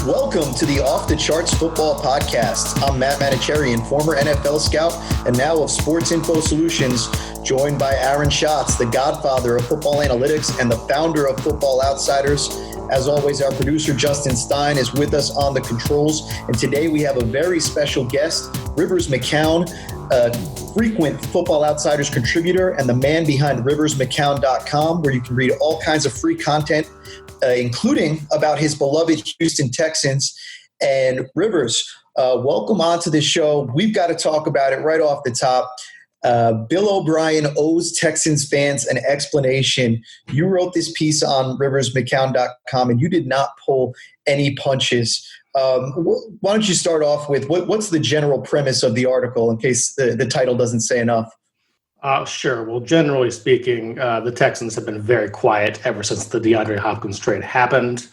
Welcome to the Off the Charts Football Podcast. I'm Matt Manocherian, former NFL scout and now of Sports Info Solutions, joined by Aaron Schatz, the godfather of football analytics and the founder of Football Outsiders. As always, our producer, Justin Stein, is with us on the controls. And today we have a very special guest, Rivers McCown, a frequent Football Outsiders contributor and the man behind riversmccown.com, where you can read all kinds of free content, including about his beloved Houston Texans. And Rivers, welcome onto the show. We've got to talk about it right off the top. Bill O'Brien owes Texans fans an explanation. You wrote this piece on riversmccown.com, and you did not pull any punches. Why don't you start off with what's the general premise of the article, in case the title doesn't say enough? Sure. Well, generally speaking, the Texans have been very quiet ever since the DeAndre Hopkins trade happened.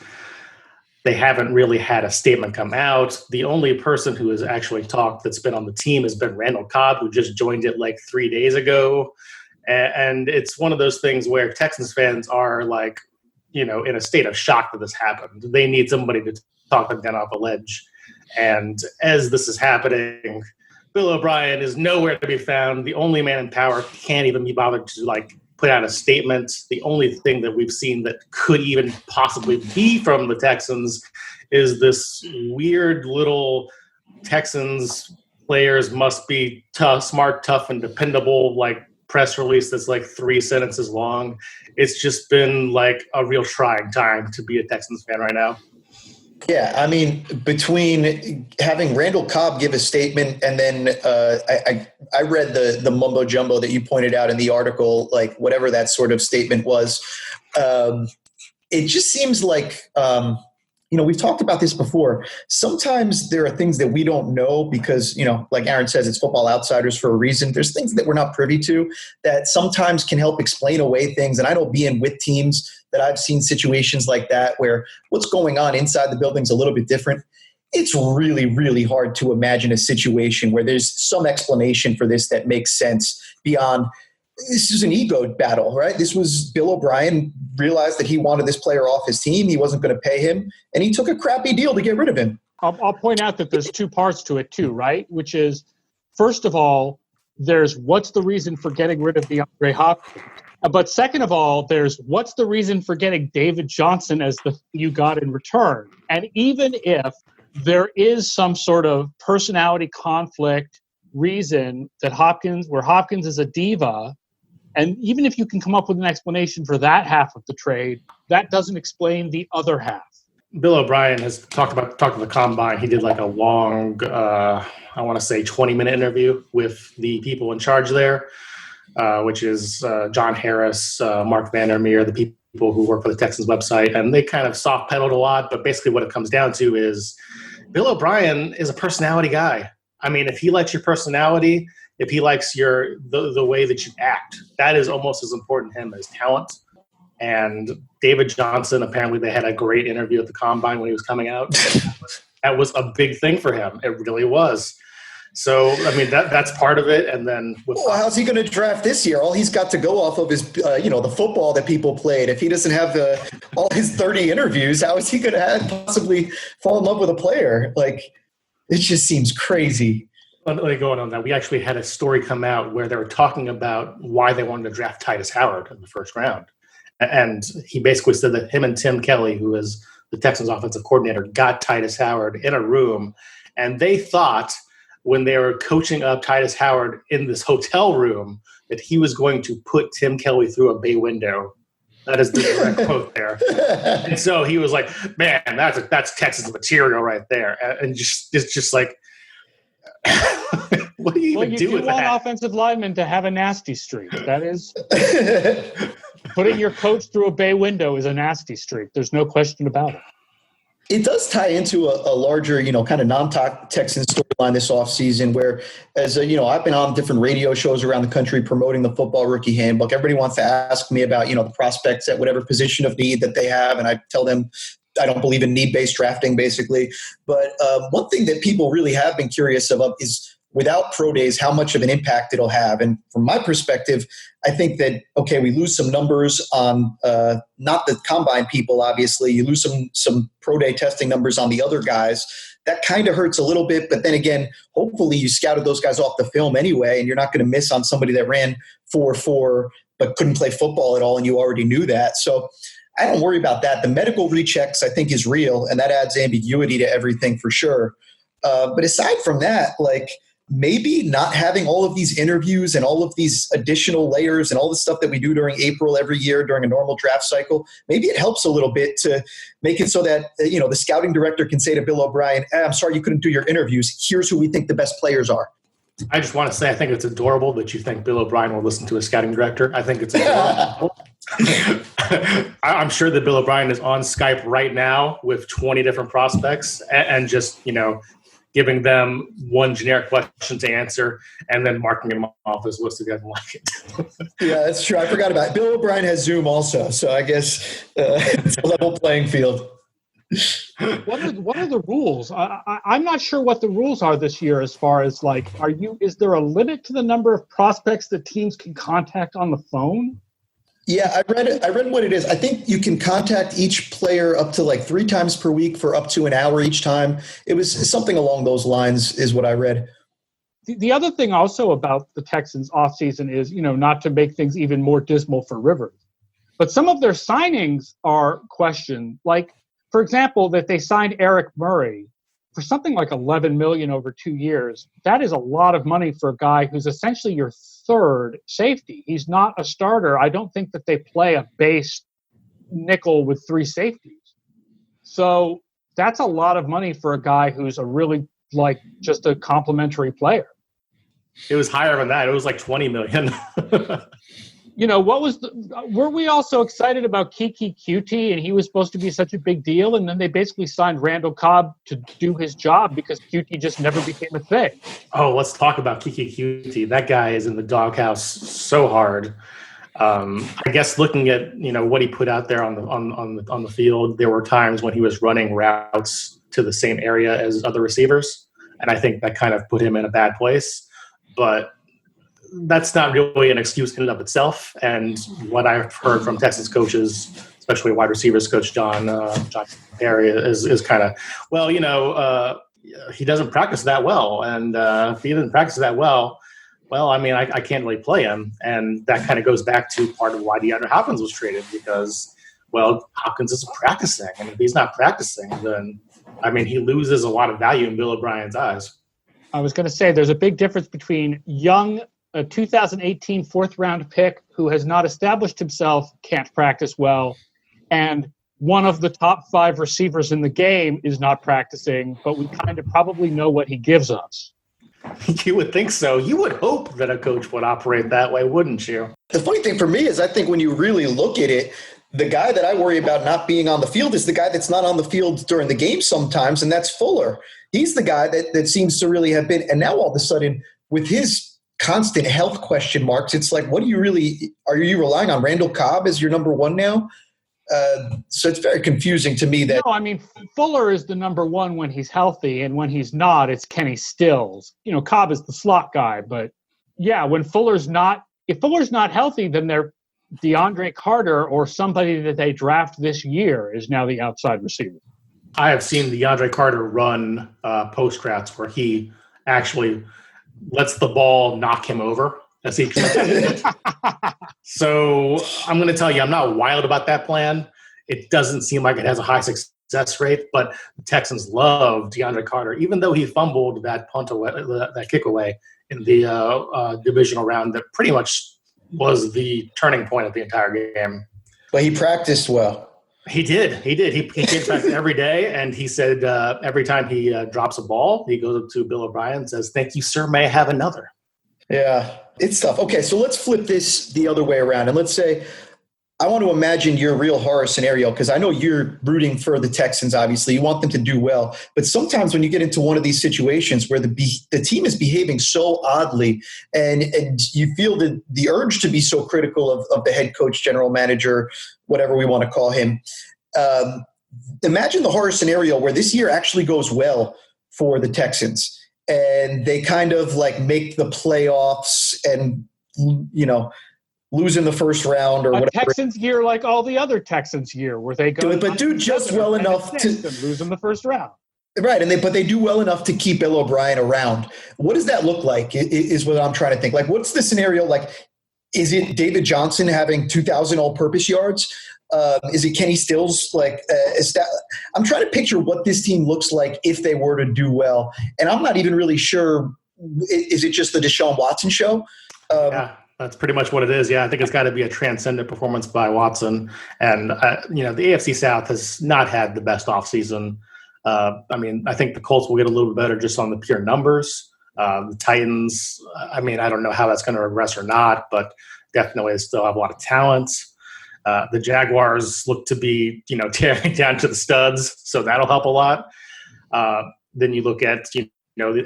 They haven't really had a statement come out. The only person who has actually talked that's been on the team has been Randall Cobb, who just joined it like 3 days ago. And it's one of those things where Texans fans are like, in a state of shock that this happened. They need somebody to talk them down off a ledge. And as this is happening, Bill O'Brien is nowhere to be found. The only man in power can't even be bothered to put out a statement. The only thing that we've seen that could even possibly be from the Texans is this weird little Texans players must be tough, smart, tough, and dependable press release that's 3 sentences long. It's just been a real trying time to be a Texans fan right now. Yeah, I mean, between having Randall Cobb give a statement and then I read the mumbo jumbo that you pointed out in the article, whatever that sort of statement was, it just seems like, we've talked about this before. Sometimes there are things that we don't know because, like Aaron says, it's Football Outsiders for a reason. There's things that we're not privy to that sometimes can help explain away things. And I know being with teams that I've seen situations like that where what's going on inside the building's a little bit different. It's really, really hard to imagine a situation where there's some explanation for this that makes sense beyond this is an ego battle, right? This was Bill O'Brien realized that he wanted this player off his team. He wasn't going to pay him, and he took a crappy deal to get rid of him. I'll point out that there's two parts to it too, right? Which is, first of all, there's what's the reason for getting rid of DeAndre Hopkins? But second of all, there's what's the reason for getting David Johnson as the thing you got in return? And even if there is some sort of personality conflict reason that Hopkins is a diva, and even if you can come up with an explanation for that half of the trade, that doesn't explain the other half. Bill O'Brien has talked to the Combine. He did a long, 20-minute interview with the people in charge there. Which is John Harris, Mark Vandermeer, the people who work for the Texans website. And they kind of soft-pedaled a lot, but basically what it comes down to is Bill O'Brien is a personality guy. I mean, if he likes your personality, if he likes the way that you act, that is almost as important to him as talent. And David Johnson, apparently they had a great interview at the Combine when he was coming out. That was a big thing for him. It really was. So, I mean, that's part of it. And then how's he going to draft this year? All he's got to go off of is, the football that people played. If he doesn't have all his 30 interviews, how is he going to possibly fall in love with a player? It just seems crazy. Going on that, we actually had a story come out where they were talking about why they wanted to draft Titus Howard in the first round. And he basically said that him and Tim Kelly, who is the Texans offensive coordinator, got Titus Howard in a room. And they thought when they were coaching up Titus Howard in this hotel room that he was going to put Tim Kelly through a bay window. That is the direct quote there. And so he was like, man, that's Texas material right there. And it's just like, what do you even do with that? You want offensive linemen to have a nasty streak. That is putting your coach through a bay window is a nasty streak. There's no question about it. It does tie into a larger, kind of non-Texan storyline this offseason where, as I've been on different radio shows around the country promoting the Football Rookie Handbook. Everybody wants to ask me about, the prospects at whatever position of need that they have. And I tell them I don't believe in need-based drafting, basically. But one thing that people really have been curious about is without pro days, how much of an impact it'll have. And from my perspective, I think that, okay, we lose some numbers on not the combine people, obviously. You lose some pro day testing numbers on the other guys. That kind of hurts a little bit. But then again, hopefully you scouted those guys off the film anyway, and you're not going to miss on somebody that ran 4.4 but couldn't play football at all, and you already knew that. So I don't worry about that. The medical rechecks, I think, is real, and that adds ambiguity to everything for sure. But aside from that, like, maybe not having all of these interviews and all of these additional layers and all the stuff that we do during April every year during a normal draft cycle, maybe it helps a little bit to make it so that, the scouting director can say to Bill O'Brien, I'm sorry you couldn't do your interviews. Here's who we think the best players are. I just want to say I think it's adorable that you think Bill O'Brien will listen to a scouting director. I think it's adorable. I'm sure that Bill O'Brien is on Skype right now with 20 different prospects and just, giving them one generic question to answer and then marking them off his list if he doesn't like it. Yeah, that's true. I forgot about it. Bill O'Brien has Zoom also, so I guess it's a level playing field. What are the rules? I'm not sure what the rules are this year as far as is there a limit to the number of prospects that teams can contact on the phone? Yeah, I read what it is. I think you can contact each player up to 3 times per week for up to an hour each time. It was something along those lines is what I read. The other thing also about the Texans offseason is, not to make things even more dismal for Rivers, but some of their signings are questioned. Like, for example, that they signed Eric Murray for something like $11 million over 2 years. That is a lot of money for a guy who's essentially your third safety. He's not a starter. I don't think that they play a base nickel with 3 safeties. So that's a lot of money for a guy who's a really just a complimentary player. It was higher than that. It was like $20 million. Were we all so excited about Kiki Cutie and he was supposed to be such a big deal, and then they basically signed Randall Cobb to do his job because Cutie just never became a thing? Oh, let's talk about Kiki Cutie. That guy is in the doghouse so hard. I guess looking at what he put out there on the field, there were times when he was running routes to the same area as other receivers, and I think that kind of put him in a bad place. But that's not really an excuse in and of itself. And what I've heard from Texas coaches, especially wide receivers coach John Perry, is kind of, he doesn't practice that well. And if he didn't practice that well, I can't really play him. And that kind of goes back to part of why DeAndre Hopkins was traded because, Hopkins isn't practicing. And if he's not practicing, then, he loses a lot of value in Bill O'Brien's eyes. I was going to say there's a big difference between a 2018 fourth-round pick who has not established himself, can't practice well, and one of the top 5 receivers in the game is not practicing, but we kind of probably know what he gives us. You would think so. You would hope that a coach would operate that way, wouldn't you? The funny thing for me is I think when you really look at it, the guy that I worry about not being on the field is the guy that's not on the field during the game sometimes, and that's Fuller. He's the guy that seems to really have been – and now all of a sudden with his – constant health question marks. It's like, are you relying on Randall Cobb as your number 1 now? So it's very confusing to me that. No, Fuller is the number 1 when he's healthy, and when he's not, it's Kenny Stills. Cobb is the slot guy, but yeah, if Fuller's not healthy, then they're DeAndre Carter or somebody that they draft this year is now the outside receiver. I have seen DeAndre Carter run post drafts where he actually lets the ball knock him over as he So I'm going to tell you, I'm not wild about that plan. It doesn't seem like it has a high success rate, but the Texans love DeAndre Carter, even though he fumbled that punt away, that kick away in the divisional round that pretty much was the turning point of the entire game. But he practiced well. He did. He came back every day, and he said every time he drops a ball, he goes up to Bill O'Brien and says, "Thank you, sir. May I have another?" Yeah, it's tough. Okay, so let's flip this the other way around, and let's say I want to imagine your real horror scenario because I know you're rooting for the Texans. Obviously, you want them to do well, but sometimes when you get into one of these situations where the team is behaving so oddly, and you feel the urge to be so critical of the head coach, general manager, whatever we want to call him. Imagine the horror scenario where this year actually goes well for the Texans. and they kind of like make the playoffs and, lose in the first round or whatever. Texans year like all the other Texans year where they go but do just well enough to lose in the first round. Right, but they do well enough to keep Bill O'Brien around. What does that look like is what I'm trying to think. Like, what's the scenario like? Is it David Johnson having 2,000 all-purpose yards? Is it Kenny Stills? I'm trying to picture what this team looks like if they were to do well. And I'm not even really sure, is it just the Deshaun Watson show? Yeah. That's pretty much what it is. Yeah, I think it's got to be a transcendent performance by Watson. And, the AFC South has not had the best offseason. I think the Colts will get a little bit better just on the pure numbers. The Titans, I don't know how that's going to regress or not, but definitely they still have a lot of talent. The Jaguars look to be, tearing down to the studs, so that'll help a lot. Then you look at,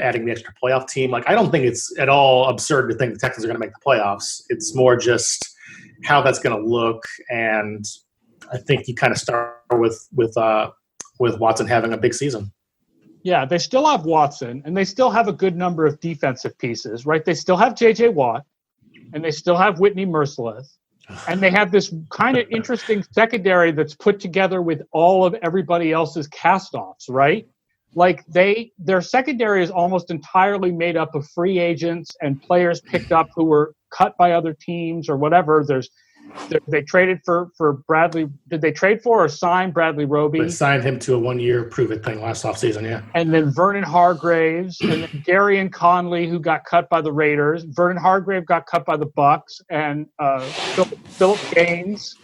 adding the extra playoff team. Like, I don't think it's at all absurd to think the Texans are going to make the playoffs. It's more just how that's going to look. And I think you kind of start with Watson having a big season. Yeah, they still have Watson, and they still have a good number of defensive pieces, right? They still have J.J. Watt, and they still have Whitney Merciless. And they have this kind of interesting secondary that's put together with all of everybody else's cast-offs, right? Like their secondary is almost entirely made up of free agents and players picked up who were cut by other teams or whatever. They traded for Bradley. Did they trade for or sign Bradley Roby? They signed him to a 1-year prove-it thing last offseason, yeah. And then Vernon Hargreaves and then Gary and Conley, who got cut by the Raiders. Vernon Hargrave got cut by the Bucks, and Philip Gaines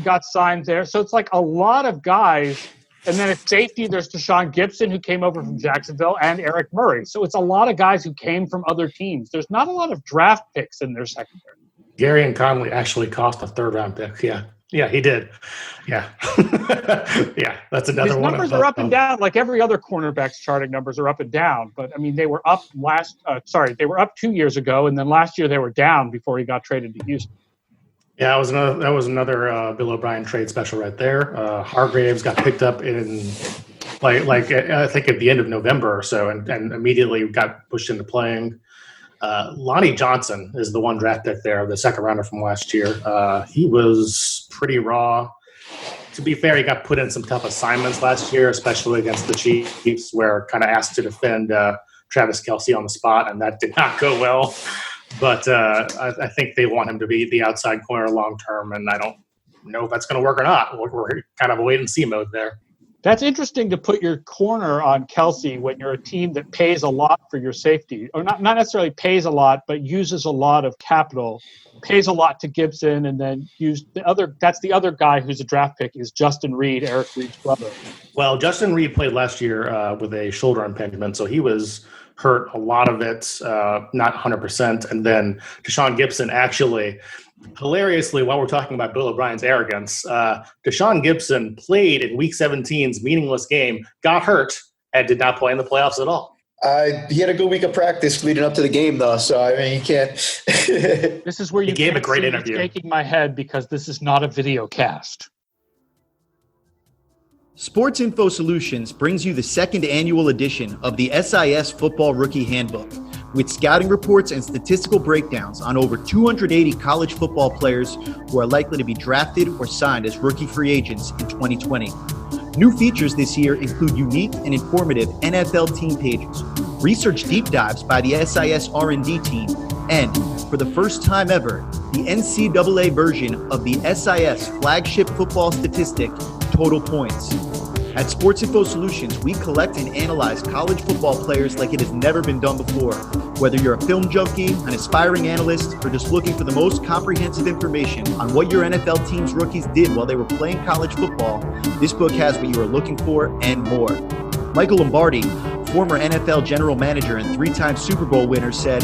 got signed there. So it's like a lot of guys. And then at safety, there's Deshaun Gibson, who came over from Jacksonville, and Eric Murray. So it's a lot of guys who came from other teams. There's not a lot of draft picks in their secondary. Gary and Conley actually cost a 3rd-round pick. Yeah, he did. Yeah. Yeah, that's another His one. Numbers are up and down, like every other cornerback's charting numbers are up and down. But, they were up they were up 2 years ago, and then last year they were down before he got traded to Houston. Yeah, that was another Bill O'Brien trade special right there. Hargraves got picked up in I think at the end of November or so, and immediately got pushed into playing. Lonnie Johnson is the one draft pick there, the 2nd rounder from last year. He was pretty raw. To be fair, he got put in some tough assignments last year, especially against the Chiefs, where kind of asked to defend Travis Kelce on the spot, and that did not go well. But I think they want him to be the outside corner long term, and I don't know if that's going to work or not. We're kind of a wait-and-see mode there. That's interesting to put your corner on Kelce when you're a team that pays a lot for your safety, or not necessarily pays a lot, but uses a lot of capital, pays a lot to Gibson, and then use the other. That's the other guy who's a draft pick is Justin Reed, Eric Reed's brother. Well, Justin Reed played last year with a shoulder impingement, so he was hurt a lot of it, not 100%. And then Deshaun Gibson actually, hilariously, while we're talking about Bill O'Brien's arrogance, Deshaun Gibson played in Week 17's meaningless game, got hurt, and did not play in the playoffs at all. He had a good week of practice leading up to the game, though, so, you can't. This is where you gave a great interview. Shaking my head because this is not a video cast. Sports Info Solutions brings you the 2nd annual edition of the SIS Football Rookie Handbook, with scouting reports and statistical breakdowns on over 280 college football players who are likely to be drafted or signed as rookie free agents in 2020. New features this year include unique and informative NFL team pages, research deep dives by the SIS R&D team, and, for the first time ever, the NCAA version of the SIS flagship football statistic, Total Points. At Sports Info Solutions, we collect and analyze college football players like it has never been done before. Whether you're a film junkie, an aspiring analyst, or just looking for the most comprehensive information on what your NFL team's rookies did while they were playing college football, this book has what you are looking for and more. Michael Lombardi, former NFL general manager and 3-time Super Bowl winner, said,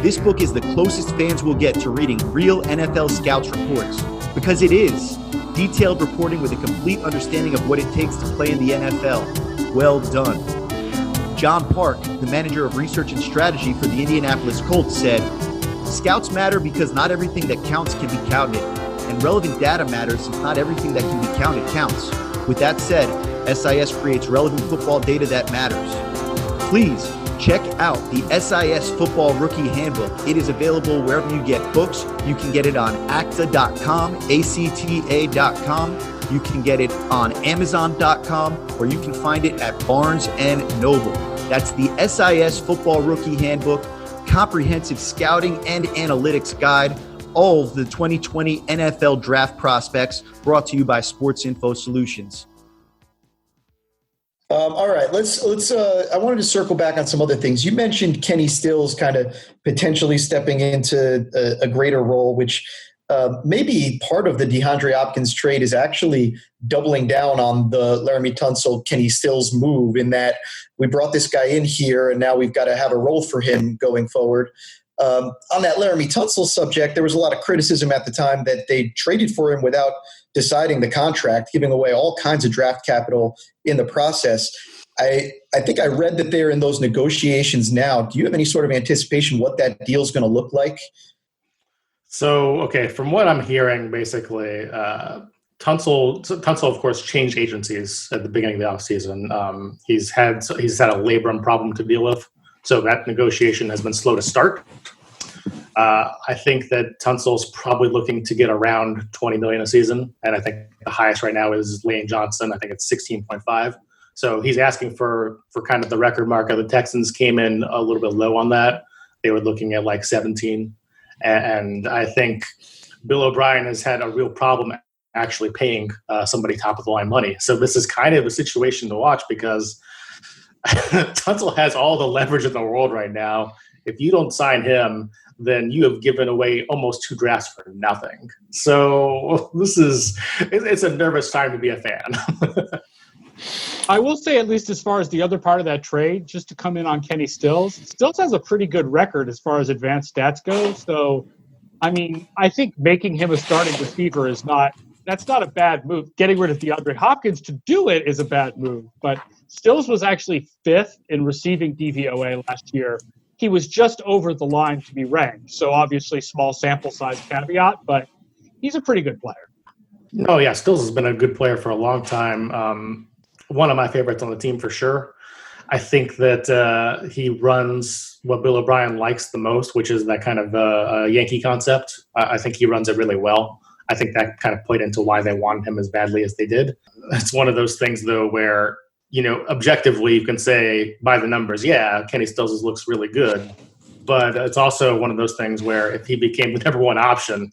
"This book is the closest fans will get to reading real NFL scouts reports, because it is detailed reporting with a complete understanding of what it takes to play in the NFL. Well done." John Park, the manager of research and strategy for the Indianapolis Colts, said, "Scouts matter because not everything that counts can be counted, and relevant data matters since not everything that can be counted counts. With that said, SIS creates relevant football data that matters. Please Check out the SIS Football Rookie Handbook. It is available wherever you get books. You can get it on acta.com, ACTA.com. You can get it on Amazon.com, or you can find it at Barnes & Noble. That's the SIS Football Rookie Handbook, comprehensive scouting and analytics guide, all of the 2020 NFL Draft prospects, brought to you by Sports Info Solutions. All right, let's. I wanted to circle back on some other things. You mentioned Kenny Stills kind of potentially stepping into a greater role, which maybe part of the DeAndre Hopkins trade is actually doubling down on the Laramie Tunsil, Kenny Stills move, in that we brought this guy in here and now we've got to have a role for him going forward. On that Laramie Tunsil subject, there was a lot of criticism at the time that they traded for him without deciding the contract, giving away all kinds of draft capital in the process. I think I read that they're in those negotiations now. Do you have any sort of anticipation what that deal is going to look like? So, okay, from what I'm hearing, basically, Tunsil, of course, changed agencies at the beginning of the offseason. He's had a labrum problem to deal with, so that negotiation has been slow to start. I think that Tunsil's probably looking to get around $20 million a season, and I think the highest right now is Lane Johnson. I think it's 16.5. So he's asking for kind of the record mark. The Texans came in a little bit low on that. They were looking at like 17, and I think Bill O'Brien has had a real problem actually paying somebody top of the line money. So this is kind of a situation to watch, because Tunsil has all the leverage in the world right now. If you don't sign him, then you have given away almost 2 drafts for nothing. So it's a nervous time to be a fan. I will say, at least as far as the other part of that trade, just to come in on Kenny Stills, Stills has a pretty good record as far as advanced stats go. So, I mean, I think making him a starting receiver that's not a bad move. Getting rid of DeAndre Hopkins to do it is a bad move. But Stills was actually 5th in receiving DVOA last year. He was just over the line to be ranked. So obviously small sample size caveat, but he's a pretty good player. Oh, yeah, Stills has been a good player for a long time. One of my favorites on the team for sure. I think that he runs what Bill O'Brien likes the most, which is that kind of Yankee concept. I think he runs it really well. I think that kind of played into why they wanted him as badly as they did. It's one of those things, though, where, objectively you can say by the numbers, yeah, Kenny Stills looks really good. But it's also one of those things where if he became the number one option,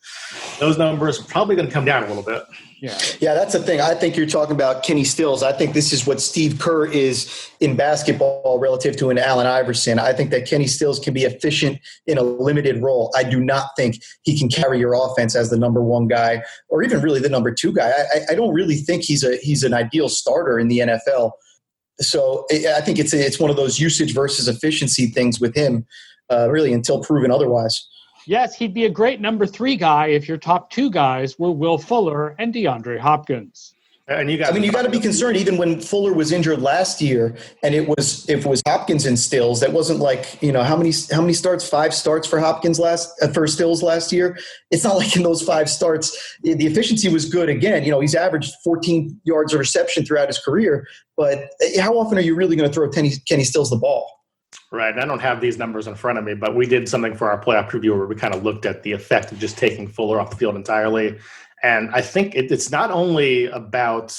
those numbers are probably going to come down a little bit. Yeah, that's the thing. I think you're talking about Kenny Stills. I think this is what Steve Kerr is in basketball relative to an Allen Iverson. I think that Kenny Stills can be efficient in a limited role. I do not think he can carry your offense as the number one guy or even really the number 2 guy. I don't really think he's an ideal starter in the NFL. So I think it's one of those usage versus efficiency things with him, really, until proven otherwise. Yes, he'd be a great number 3 guy if your top 2 guys were Will Fuller and DeAndre Hopkins. And you got to be concerned even when Fuller was injured last year, and if it was Hopkins and Stills. That wasn't like, how many starts? 5 starts for Hopkins for Stills last year. It's not like in those 5 starts the efficiency was good. Again, he's averaged 14 yards of reception throughout his career. But how often are you really going to throw Kenny Stills the ball? Right. I don't have these numbers in front of me, but we did something for our playoff preview where we kind of looked at the effect of just taking Fuller off the field entirely. And I think it's not only about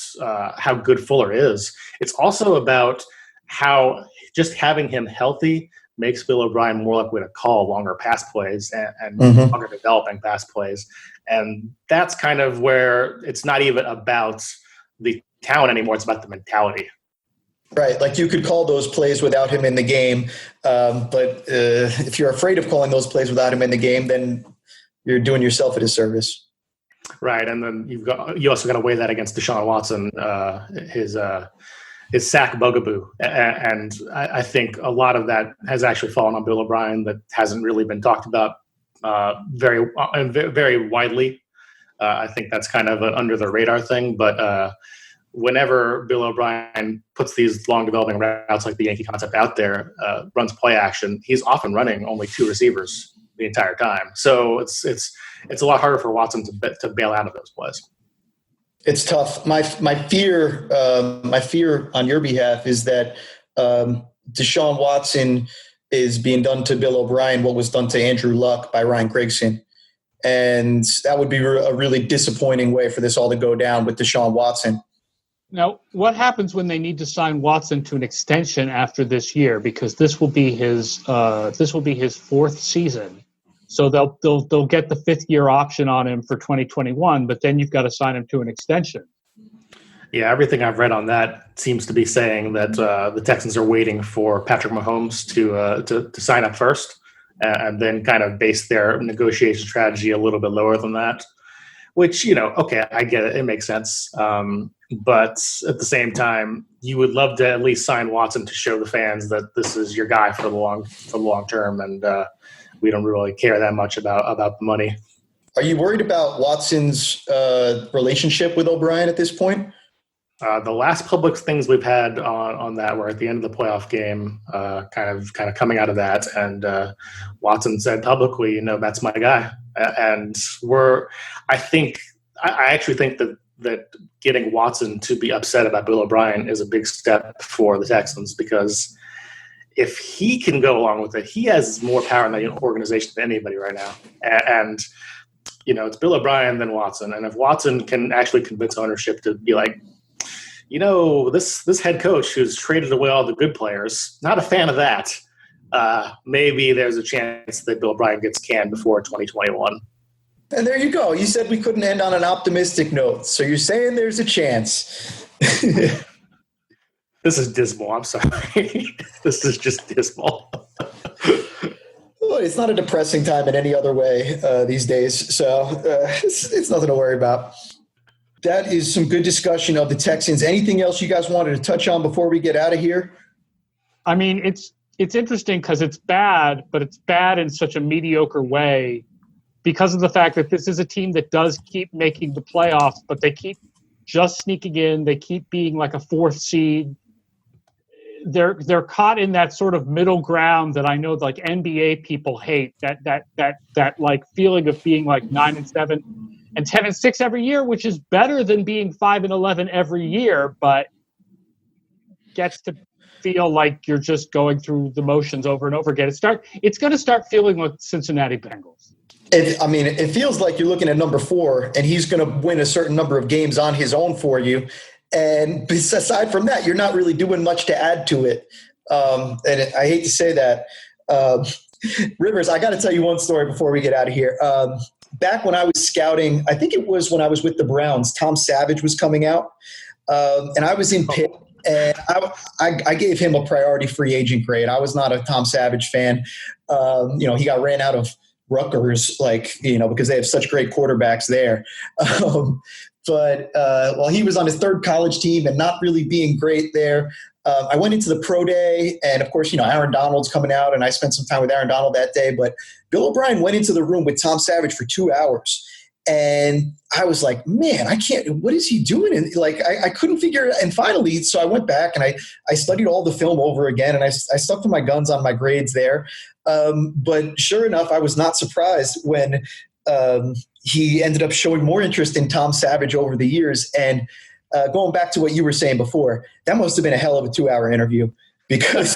how good Fuller is, it's also about how just having him healthy makes Bill O'Brien more likely to call longer pass plays and longer developing pass plays. And that's kind of where it's not even about the talent anymore. It's about the mentality. Right. Like you could call those plays without him in the game. But if you're afraid of calling those plays without him in the game, then you're doing yourself a disservice. Right. And then you also got to weigh that against Deshaun Watson, his sack bugaboo. And I think a lot of that has actually fallen on Bill O'Brien that hasn't really been talked about very, very widely. I think that's kind of an under the radar thing, but whenever Bill O'Brien puts these long developing routes like the Yankee concept out there, runs play action, he's often running only 2 receivers the entire time. So it's a lot harder for Watson to bail out of those plays. It's tough. My fear on your behalf is that Deshaun Watson is being done to Bill O'Brien what was done to Andrew Luck by Ryan Grigson. And that would be a really disappointing way for this all to go down with Deshaun Watson. Now, what happens when they need to sign Watson to an extension after this year? Because this will be his fourth season, so they'll get the fifth-year option on him for 2021. But then you've got to sign him to an extension. Yeah, everything I've read on that seems to be saying that the Texans are waiting for Patrick Mahomes to sign up first, and then kind of base their negotiation strategy a little bit lower than that. Which, okay, I get it. It makes sense. But at the same time, you would love to at least sign Watson to show the fans that this is your guy for the long term, and we don't really care that much about the money. Are you worried about Watson's relationship with O'Brien at this point? The last public things we've had on that were at the end of the playoff game, kind of coming out of that, and Watson said publicly, that's my guy, and I actually think that getting Watson to be upset about Bill O'Brien is a big step for the Texans, because if he can go along with it, he has more power in the organization than anybody right now, and it's Bill O'Brien then Watson, and if Watson can actually convince ownership to be like, this head coach who's traded away all the good players, not a fan of that. Maybe there's a chance that Bill O'Brien gets canned before 2021. And there you go. You said we couldn't end on an optimistic note. So you're saying there's a chance. This is dismal. I'm sorry. This is just dismal. Well, it's not a depressing time in any other way these days. So it's nothing to worry about. That is some good discussion of the Texans. Anything else you guys wanted to touch on before we get out of here? I mean, it's interesting because it's bad, but it's bad in such a mediocre way because of the fact that this is a team that does keep making the playoffs, but they keep just sneaking in. They keep being like a fourth seed. They're caught in that sort of middle ground that I know like NBA people hate, that like feeling of being like 9-7 and 10-6 every year, which is better than being 5-11 every year, but gets to feel like you're just going through the motions over and over again. It's going to start feeling like Cincinnati Bengals. It feels like you're looking at number 4, and he's going to win a certain number of games on his own for you. And aside from that, you're not really doing much to add to it. And I hate to say that. Rivers, I got to tell you one story before we get out of here. Back when I was scouting, I think it was when I was with the Browns, Tom Savage was coming out, and I was in Pitt, and I gave him a priority free agent grade. I was not a Tom Savage fan. He got ran out of Rutgers, because they have such great quarterbacks there. But while he was on his third college team and not really being great there, I went into the pro day, and of course, Aaron Donald's coming out, and I spent some time with Aaron Donald that day. But Bill O'Brien went into the room with Tom Savage for 2 hours, and I was like, man, I can't. What is he doing? And I couldn't figure it out. And finally, so I went back and I studied all the film over again, and I stuck to my guns on my grades there. But sure enough, I was not surprised when he ended up showing more interest in Tom Savage over the years. And going back to what you were saying before, that must have been a hell of a 2-hour interview, because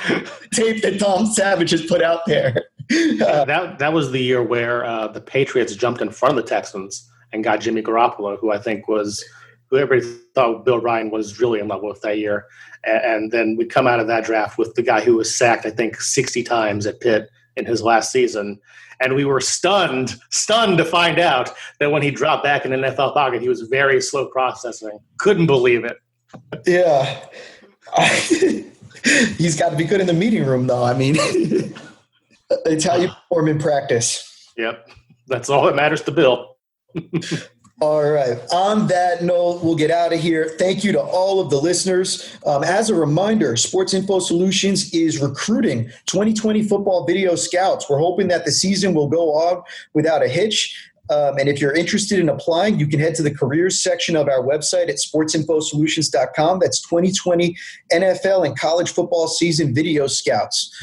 tape that Tom Savage has put out there. That was the year where the Patriots jumped in front of the Texans and got Jimmy Garoppolo, who I think was who everybody thought Bill O'Brien was really in love with that year. And then we come out of that draft with the guy who was sacked, I think, 60 times at Pitt in his last season. And we were stunned to find out that when he dropped back in the NFL pocket, he was very slow processing. Couldn't believe it. Yeah. He's got to be good in the meeting room, though. I mean, it's how you perform in practice. Yep. That's all that matters to Bill. All right. On that note, we'll get out of here. Thank you to all of the listeners. As a reminder, Sports Info Solutions is recruiting 2020 football video scouts. We're hoping that the season will go on without a hitch. And if you're interested in applying, you can head to the careers section of our website at sportsinfosolutions.com. That's 2020 NFL and college football season video scouts.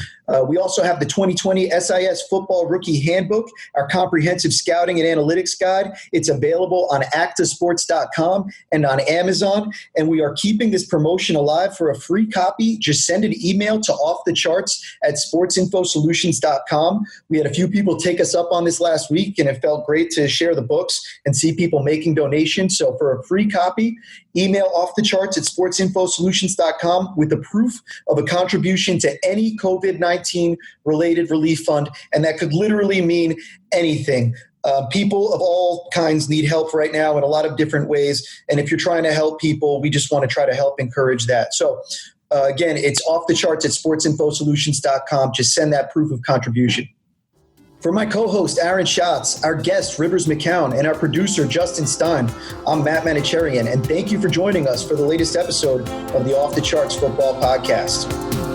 We also have the 2020 SIS Football Rookie Handbook, our comprehensive scouting and analytics guide. It's available on actasports.com and on Amazon. And we are keeping this promotion alive for a free copy. Just send an email to offthecharts@sportsinfosolutions.com. We had a few people take us up on this last week, and it felt great to share the books and see people making donations. So for a free copy, email offthecharts@sportsinfosolutions.com with the proof of a contribution to any COVID-19 related relief fund. And that could literally mean anything. People of all kinds need help right now in a lot of different ways. And if you're trying to help people, we just want to try to help encourage that. So again, it's offthecharts@sportsinfosolutions.com. Just send that proof of contribution. For my co-host, Aaron Schatz, our guest, Rivers McCown, and our producer, Justin Stein, I'm Matt Manocherian, and thank you for joining us for the latest episode of the Off the Charts Football Podcast.